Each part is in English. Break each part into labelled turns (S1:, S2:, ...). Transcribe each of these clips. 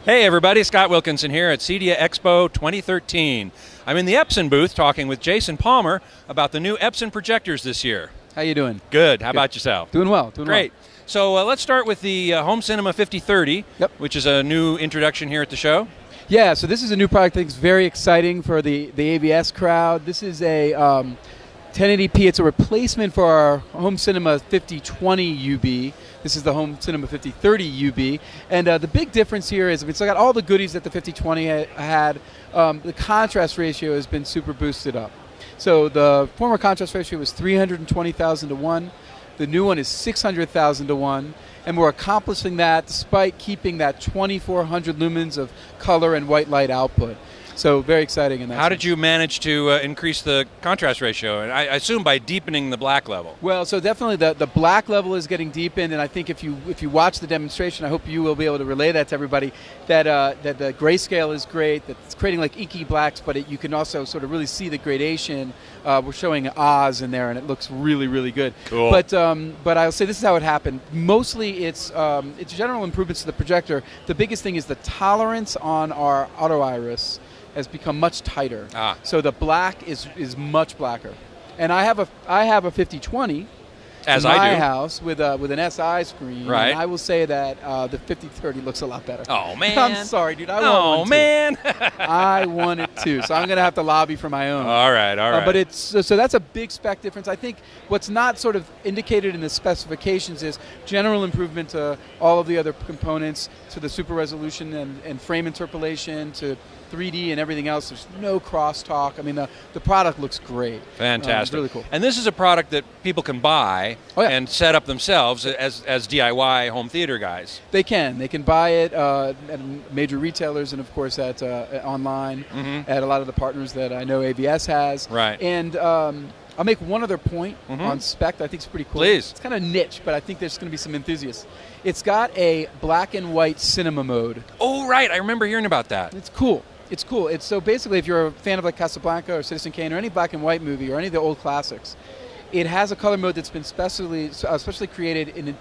S1: Hey everybody, Scott Wilkinson here at CEDIA Expo 2013. I'm in the Epson booth talking with Jason Palmer about the new Epson projectors this year.
S2: How you doing?
S1: Good. How about yourself?
S2: Doing well.
S1: Great. So let's start with the Home Cinema 5030, which is a new introduction here at the show.
S2: Yeah, so this is a new product that's very exciting for the AVS crowd. This is a 1080p. It's a replacement for our Home Cinema 5020 UB. This is the Home Cinema 5030 UB. And the big difference here is it's got all the goodies that the 5020 had. The contrast ratio has been super boosted up. So the former contrast ratio was 320,000 to 1. The new one is 600,000 to 1. And we're accomplishing that despite keeping that 2,400 lumens of color and white light output. So very exciting in that
S1: How
S2: sense.
S1: did you manage to increase the contrast ratio? And I assume by deepening the black level.
S2: Well, so definitely the black level is getting deepened, and I think if you watch the demonstration, I hope you will be able to relay that to everybody, that the grayscale is great, that it's creating like inky blacks, but you can also sort of really see the gradation. We're showing Oz in there, and it looks really, really good.
S1: Cool.
S2: But I'll say this is how it happened. Mostly it's general improvements to the projector. The biggest thing is the tolerance on our auto iris has become much tighter. So the black is much blacker. And I have a 5020 in my house with an SI screen.
S1: Right.
S2: And I will say that the 5030 looks a lot better.
S1: Oh man!
S2: I'm sorry, dude. I want one too.
S1: Man!
S2: I want it too. So I'm going to have to lobby for my own.
S1: All right.
S2: But it's so that's a big spec difference. I think what's not sort of indicated in the specifications is general improvement to all of the other components, to the super resolution and frame interpolation, to 3D and everything else. There's no crosstalk. I mean, the product looks great.
S1: Fantastic.
S2: It's really cool.
S1: And this is a product that people can buy and set up themselves as DIY home theater guys.
S2: They can buy it at major retailers and of course at online at a lot of the partners that I know AVS has.
S1: Right.
S2: And I'll make one other point on spec that I think is pretty cool.
S1: Please.
S2: It's kind of niche, but I think there's going to be some enthusiasts. It's got a black and white cinema mode.
S1: Oh, right. I remember hearing about that.
S2: It's cool. It's cool. It's so basically, if you're a fan of like Casablanca or Citizen Kane or any black and white movie or any of the old classics, it has a color mode that's been specially created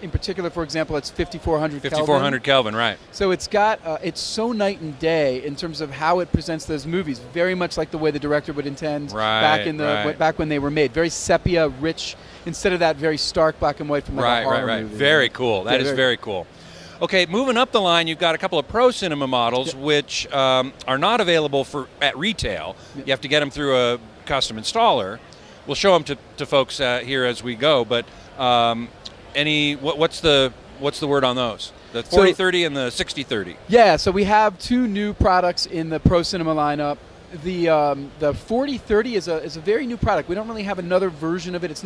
S2: in particular. For example, it's 5400 Kelvin.
S1: 5400 Kelvin, right.
S2: So it's got it's so night and day in terms of how it presents those movies. Very much like the way the director would intend back when they were made. Very sepia rich instead of that very stark black and white from like a horror movie.
S1: Very cool. That is very cool. Okay, moving up the line, you've got a couple of Pro Cinema models which are not available at retail. You have to get them through a custom installer. We'll show them to folks here as we go. But what's the word on those? The 4030 and the 6030. Yeah, so we have two new products in the Pro Cinema lineup. The 4030 is a very new product. We don't really have another version of it. It's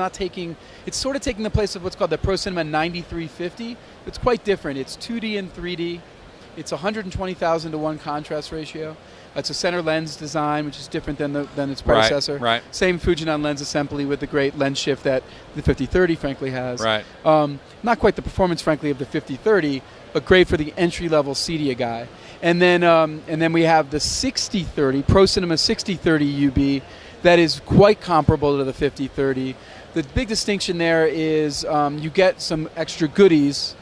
S1: sort of taking the place of what's called the Pro Cinema 9350. It's quite different. It's 2D and 3D. It's 120,000 to 1 contrast ratio. It's a center lens design, which is different than its predecessor. Right.
S2: Same Fujinon lens assembly with the great lens shift that the 5030 frankly has.
S1: Right.
S2: Not quite the performance, frankly, of the 5030, but great for the entry-level CEDIA guy. And then we have the 6030, Pro Cinema 6030 UB, that is quite comparable to the 5030. The big distinction there is you get some extra goodies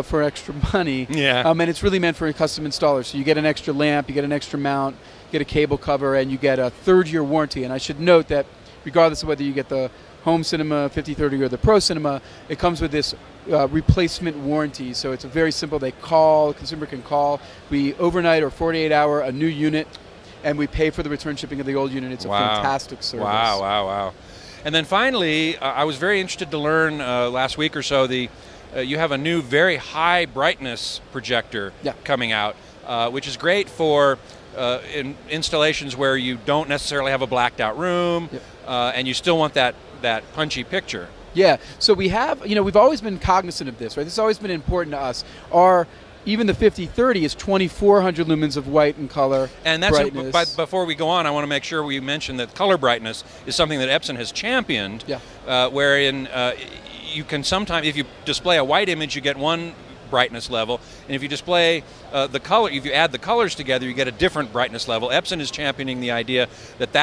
S2: for extra money. Yeah. And it's really meant for a custom installer. So you get an extra lamp, you get an extra mount, you get a cable cover, and you get a 3rd-year warranty. And I should note that regardless of whether you get the Home Cinema 5030 or the Pro Cinema, it comes with this replacement warranty. So it's a very simple. The consumer can call. We overnight or 48-hour a new unit, and we pay for the return shipping of the old unit. It's a fantastic service.
S1: Wow. And then finally, I was very interested to learn last week or so you have a new very high brightness projector coming out, which is great for in installations where you don't necessarily have a blacked out room, and you still want that punchy picture. Yeah, so we've always been cognizant of this, right? This has always been important to us. Even the 5030 is 2,400 lumens of white and color brightness. But before we go on, I want to make sure we mention that color brightness is something that Epson has championed, wherein you can sometimes, if you display a white image, you get one brightness level. And if you display the color, if you add the colors together, you get a different brightness level. Epson is championing the idea that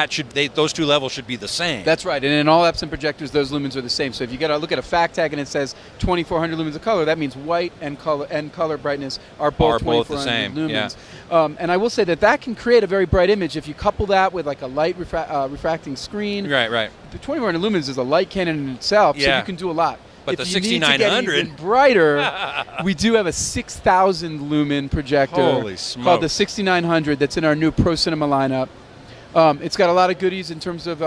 S1: those two levels should be the same.
S2: That's right. And in all Epson projectors, those lumens are the same. So if you look at a fact tag and it says 2400 lumens of color, that means white and color brightness are both 2400 lumens.
S1: Yeah.
S2: And I will say that can create a very bright image if you couple that with like a light refracting screen.
S1: Right.
S2: The 2400 lumens is a light cannon in itself, so you can do a lot.
S1: But
S2: if
S1: the
S2: you
S1: 6900
S2: need to get even brighter, we do have a 6,000 lumen projector called the 6900 that's in our new Pro Cinema lineup. It's got a lot of goodies in terms of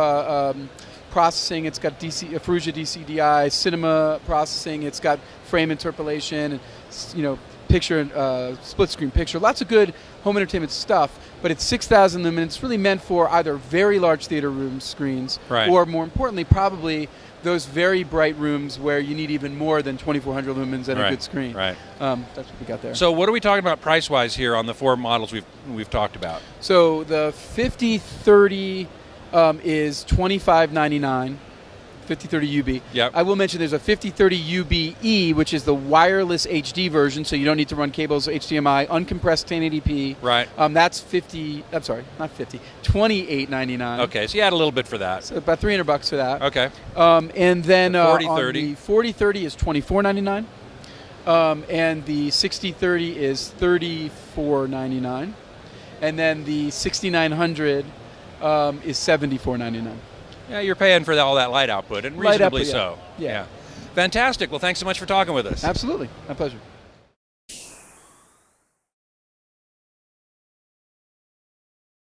S2: processing. It's got Perugia DCDI, cinema processing. It's got frame interpolation, and picture, split screen picture. Lots of good home entertainment stuff. But it's 6,000 lumen. It's really meant for either very large theater room screens, or more importantly, probably those very bright rooms where you need even more than 2400 lumens and a good screen.
S1: Right.
S2: That's what we got there.
S1: So what are we talking about price-wise here on the 4 models we've talked about?
S2: So the 5030 is $25.99. 5030 UB.
S1: Yep.
S2: I will mention there's a 5030 UBE, which is the wireless HD version, so you don't need to run cables, HDMI, uncompressed 1080p.
S1: Right.
S2: That's $28.99.
S1: Okay, so you add a little bit for that.
S2: So about $300 for that.
S1: Okay.
S2: And then
S1: the 4030.
S2: the 4030 is $24.99. And the 6030 is $34.99. And then the 6900 is $74.99.
S1: Yeah, you're paying for all that light output, and reasonably so.
S2: Yeah.
S1: Fantastic. Well, thanks so much for talking with us.
S2: Absolutely. My pleasure.